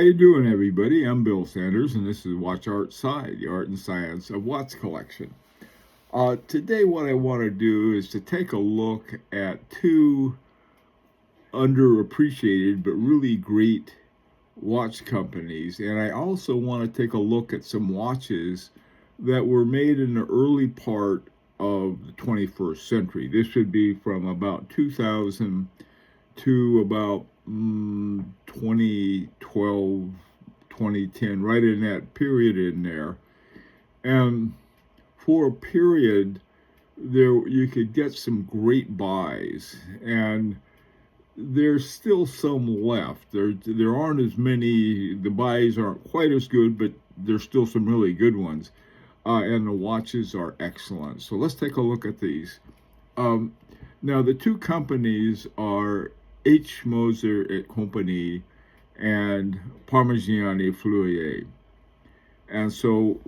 you doing, everybody? I'm Bill Sanders, and this is Watch Art Side, the art and science of Watts collection. Today, what I want to do is to take a look at two underappreciated but really great watch companies, and I also want to take a look at some watches that were made in the early part of the 21st century. This would be from about 2000 to about 2012, 2010, right in that period in there. And for a period there, you could get some great buys, and there's still some left. There aren't as many. The buys aren't quite as good, but there's still some really good ones, and the watches are excellent. So let's take a look at these. Now the two companies are H. Moser et Compagnie and Parmigiani Fleurier. And so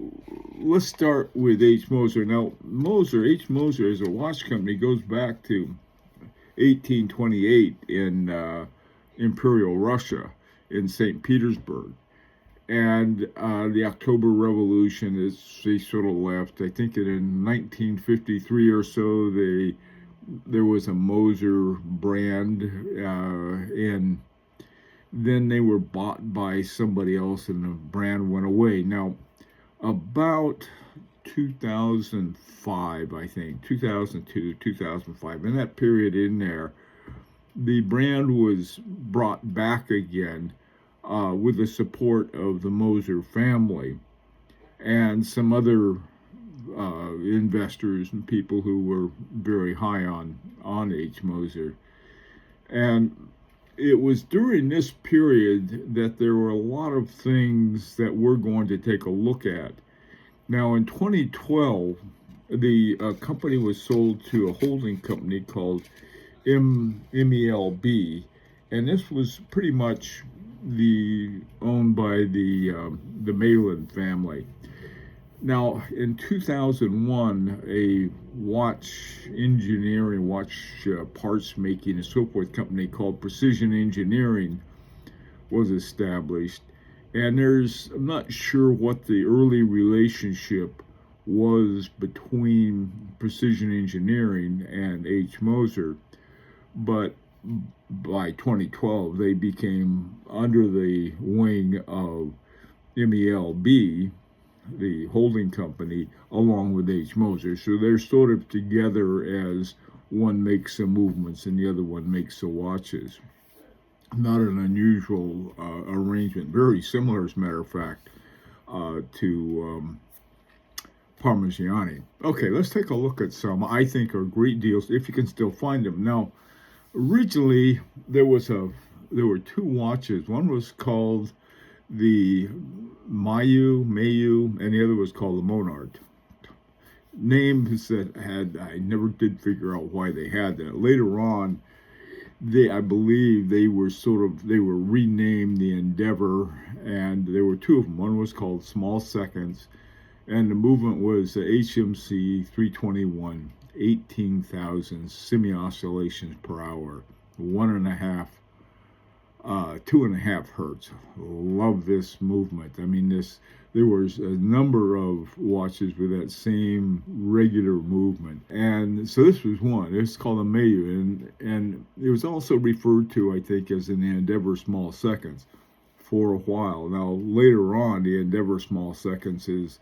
let's start with H. Moser. Now, H. Moser is a watch company, goes back to 1828 in Imperial Russia, in St. Petersburg. And the October Revolution, they sort of left. I think that in 1953 or so, there was a Moser brand, and then they were bought by somebody else, and the brand went away. Now, about 2005, I think, 2002, 2005, in that period in there, the brand was brought back again with the support of the Moser family and some other investors and people who were very high on H. Moser. And it was during this period that there were a lot of things that we're going to take a look at. Now, in 2012, the company was sold to a holding company called MELB, and this was pretty much owned by the Malin family. Now, in 2001, a watch engineering, parts making, and so forth company called Precision Engineering was established. And I'm not sure what the early relationship was between Precision Engineering and H. Moser, but by 2012, they became under the wing of MELB, the holding company, along with H. Moser. So they're sort of together as one makes the movements and the other one makes the watches. Not an unusual arrangement, very similar, as a matter of fact, to Parmigiani. Okay, let's take a look at some I think are great deals, if you can still find them. Now, originally, there were two watches. One was called the Mayu, and the other was called the Monard. Names that I never did figure out why they had that. Later on, I believe they were renamed the Endeavour, and there were two of them. One was called Small Seconds, and the movement was HMC 321, 18,000 semi-oscillations per hour, 2.5 hertz. Love this movement. I mean, there was a number of watches with that same regular movement, and so this was one. It's called a Mayu, and it was also referred to, I think, as an Endeavour Small Seconds for a while. Now, later on, the Endeavour Small Seconds is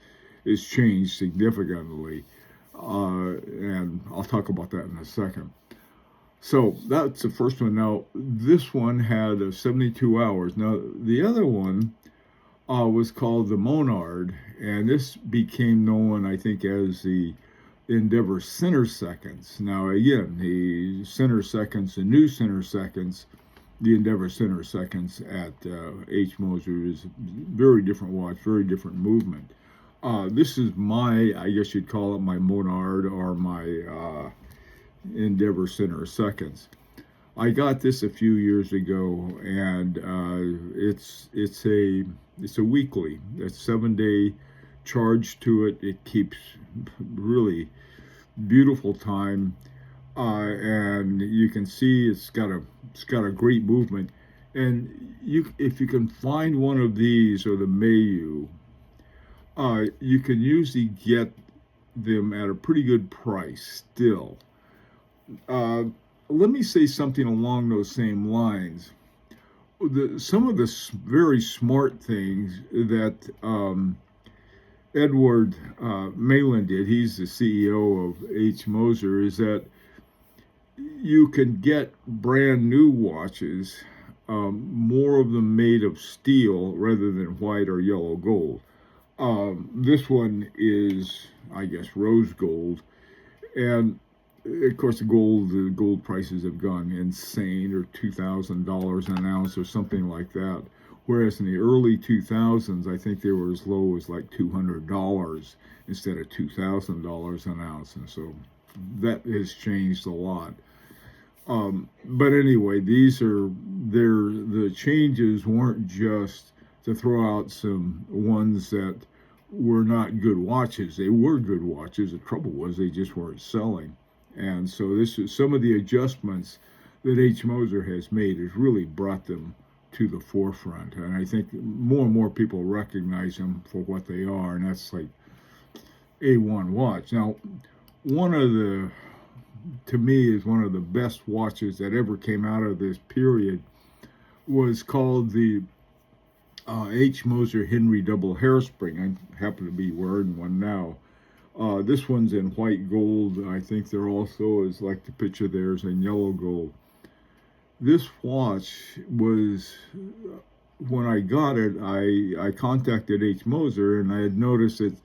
changed significantly, and I'll talk about that in a second. So that's the first one. Now, this one had 72 hours. Now, the other one was called the Monard, and this became known, I think, as the Endeavour Center Seconds. Now, again, the Center Seconds, the new Center Seconds, the Endeavour Center Seconds at H. Moser is very different watch, very different movement. This is I guess you'd call it my Monard or my Endeavour Center Seconds. I got this a few years ago, and it's a weekly. It's 7-day charge to it. It keeps really beautiful time, and you can see it's got a great movement. And if you can find one of these or the Mayu, you can usually get them at a pretty good price still. Uh, Let me say something along those same lines. Some of the very smart things that Edward Malin did, he's the CEO of H. Moser, is that you can get brand new watches, more of them made of steel rather than white or yellow gold. This one is, I guess, rose gold. And of course, the gold prices have gone insane, or $2,000 an ounce, or something like that. Whereas in the early 2000s, I think they were as low as like $200 instead of $2,000 an ounce, and so that has changed a lot. But anyway, the changes weren't just to throw out some ones that were not good watches. They were good watches. The trouble was they just weren't selling. And so this is some of the adjustments that H. Moser has made has really brought them to the forefront. And I think more and more people recognize them for what they are, and that's like A1 watch. Now, one of the, to me, is one of the best watches that ever came out of this period was called the H. Moser Henry Double Hairspring. I happen to be wearing one now. This one's in white gold. I think there also is, like the picture there, is in yellow gold. This watch was, when I got it, I contacted H. Moser, and I had noticed that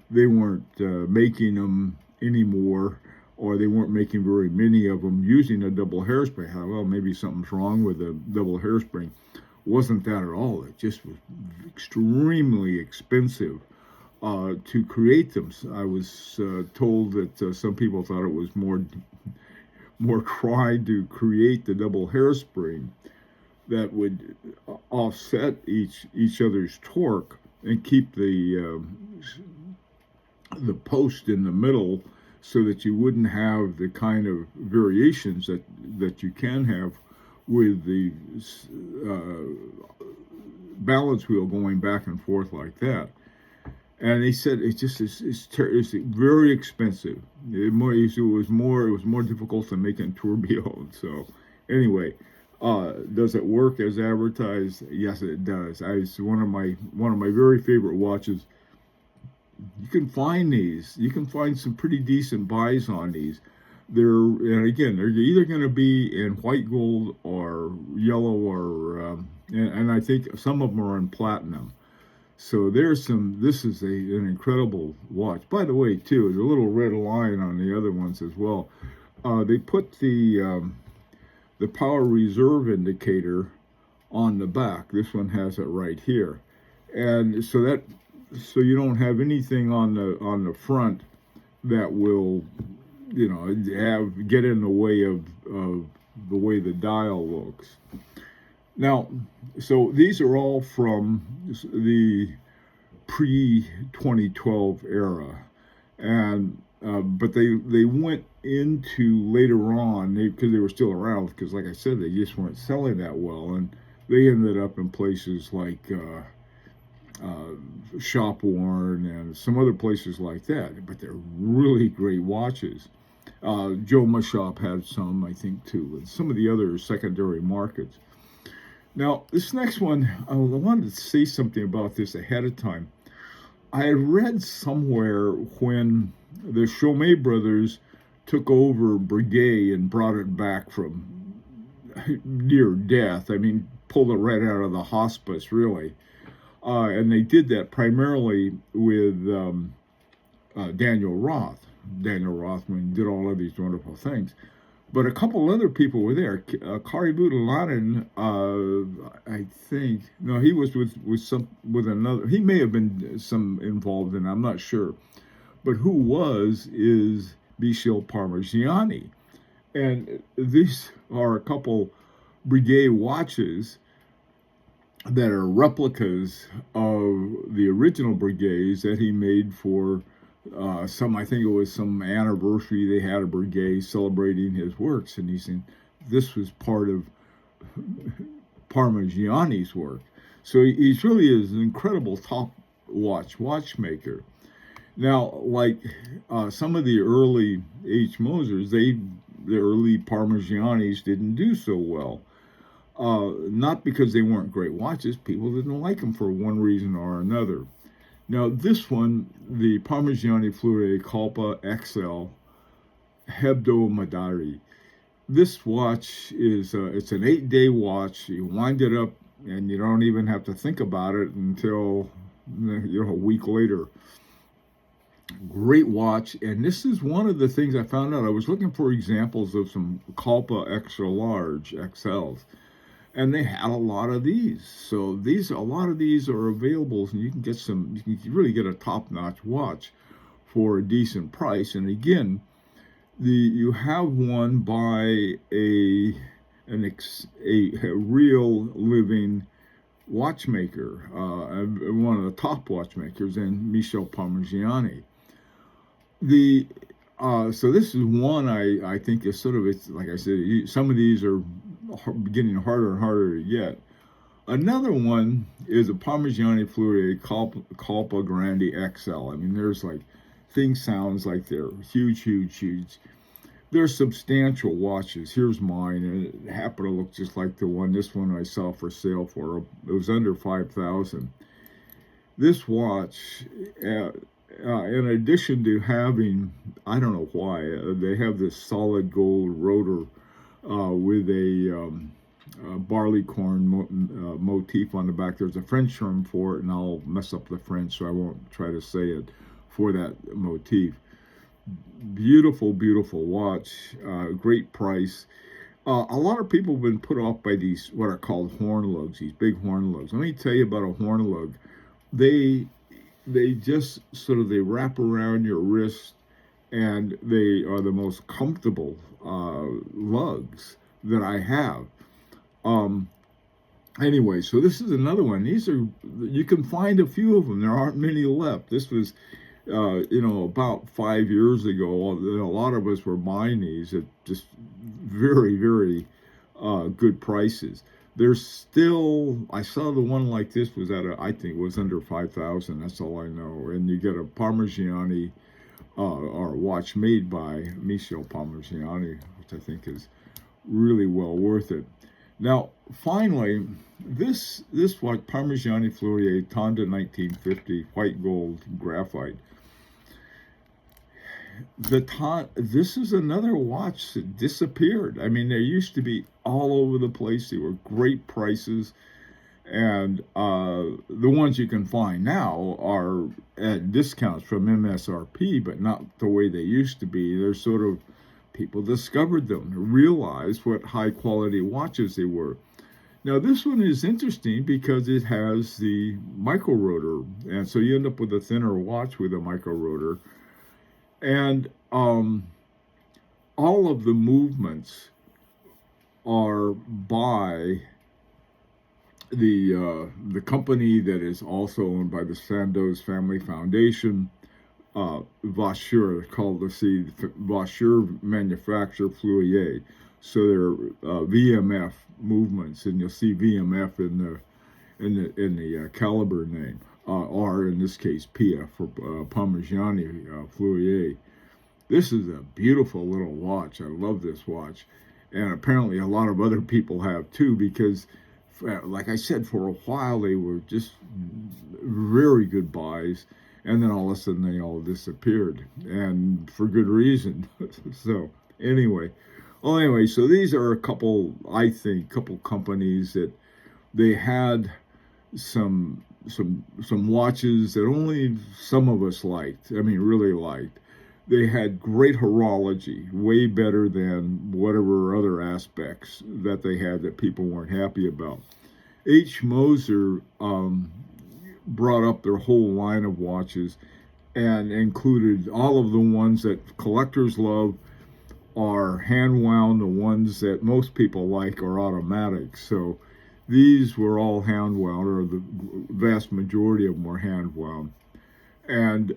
they weren't making them anymore, or they weren't making very many of them using a double hairspring. I thought, well, maybe something's wrong with the double hairspring. Wasn't that at all. It just was extremely expensive to create them. I was told that some people thought it was more trying to create the double hairspring that would offset each other's torque and keep the post in the middle, so that you wouldn't have the kind of variations that you can have with the balance wheel going back and forth like that. And he said it just it's very expensive. It was more difficult than making tourbillons. So anyway, does it work as advertised? Yes, it does. It's one of my very favorite watches. You can find these. You can find some pretty decent buys on these. And again, they're either going to be in white gold or yellow, or and I think some of them are in platinum. So this is an incredible watch. By the way, too, there's a little red line on the other ones as well. They put the power reserve indicator on the back. This one has it right here. And so you don't have anything on the front that will, get in the way of the way the dial looks. Now, so these are all from the pre-2012 era, and but they went into later on, because they were still around, because like I said, they just weren't selling that well, and they ended up in places like Shop Worn and some other places like that. But they're really great watches. Joe Mushop had some, I think, too, and some of the other secondary markets. Now, this next one, I wanted to say something about this ahead of time. I had read somewhere when the Chomet brothers took over Breguet and brought it back from near death. I mean, pulled it right out of the hospice, really. And they did that primarily with Daniel Roth. Daniel Rothman did all of these wonderful things. But a couple other people were there. Kari Budalainen, I think. No, he was with another. He may have been some involved in. I'm not sure. But who is Michel Parmigiani, and these are a couple Breguet watches that are replicas of the original Breguets that he made for I think it was some anniversary they had a Breguet celebrating his works, and he said this was part of Parmigiani's work. So he's really is an incredible top watchmaker. Now, like some of the early H. Mosers, the early Parmigianis didn't do so well. Not because they weren't great watches, people didn't like them for one reason or another. Now, this one, the Parmigiani Fleurier Colpa XL Hebdo Madari. This watch is it's an 8-day watch. You wind it up, and you don't even have to think about it until a week later. Great watch, and this is one of the things I found out. I was looking for examples of some Colpa extra large XLs, and they had a lot of these. So a lot of these are available, and you can get some. You can really get a top-notch watch for a decent price. And again, you have one by a real living watchmaker, one of the top watchmakers, and Michel Parmigiani. So this is one I think is sort of, it's like I said, some of these are getting harder and harder to get. Another one is a Parmigiani Fleurier Colpa Grande XL. I mean, there's like, things sounds like they're huge. They're substantial watches. Here's mine, and it happened to look just like this one I saw for sale for, it was under $5,000. This watch, in addition to having, I don't know why, they have this solid gold rotor with a barleycorn motif on the back. There's a French term for it, and I'll mess up the French, so I won't try to say it for that motif. Beautiful watch, great price. A lot of people have been put off by these, what are called horn lugs, these big horn lugs. Let me tell you about a horn lug. They just sort of, they wrap around your wrist, and they are the most comfortable lugs that I have. Anyway, so this is another one. These are, you can find a few of them. There aren't many left. This was, about 5 years ago. A lot of us were buying these at just very good prices. There's still, I saw the one like this was I think was under 5,000. That's all I know. And you get a Parmigiani, or a watch made by Michel Parmigiani, which I think is really well worth it. Now, finally, this watch, Parmigiani Fleurier Tonda 1950, white gold graphite. This is another watch that disappeared. I mean, they used to be all over the place. They were great prices, and the ones you can find now are at discounts from MSRP, but not the way they used to be. They're sort of, people discovered them, realized what high quality watches they were. Now, this one is interesting because it has the micro rotor, and so you end up with a thinner watch with a micro rotor. And all of the movements are by the company that is also owned by the Sandoz Family Foundation, Vasseur, called the Vasseur Manufacture Fleurier. So they're VMF movements, and you'll see VMF in the caliber name. Or in this case, PF for Parmigiani Fleurier. This is a beautiful little watch. I love this watch. And apparently a lot of other people have too, because, like I said, for a while they were just very good buys. And then all of a sudden they all disappeared. And for good reason. So anyway, so these are a couple companies that they had some watches that only some of us liked. I mean, really liked. They had great horology, way better than whatever other aspects that they had that people weren't happy about. H. Moser brought up their whole line of watches and included all of the ones that collectors love are hand wound. The ones that most people like are automatic. So these were all hand wound, or the vast majority of them were hand wound. And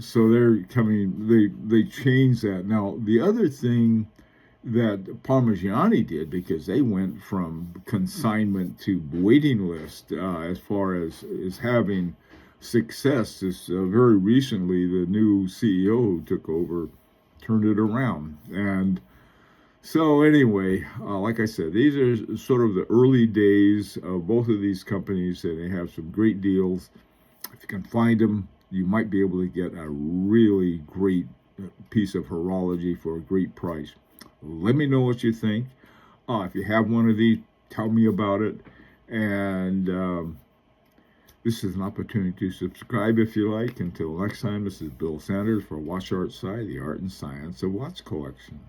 so they're coming, they changed that. Now, the other thing that Parmigiani did, because they went from consignment to waiting list as far as having success. This very recently, the new CEO who took over turned it around. And so anyway, like I said, these are sort of the early days of both of these companies, and they have some great deals. If you can find them, you might be able to get a really great piece of horology for a great price. Let me know what you think. If you have one of these, tell me about it. And this is an opportunity to subscribe if you like. Until next time, this is Bill Sanders for Watch Art Sci, the art and science of watch collection.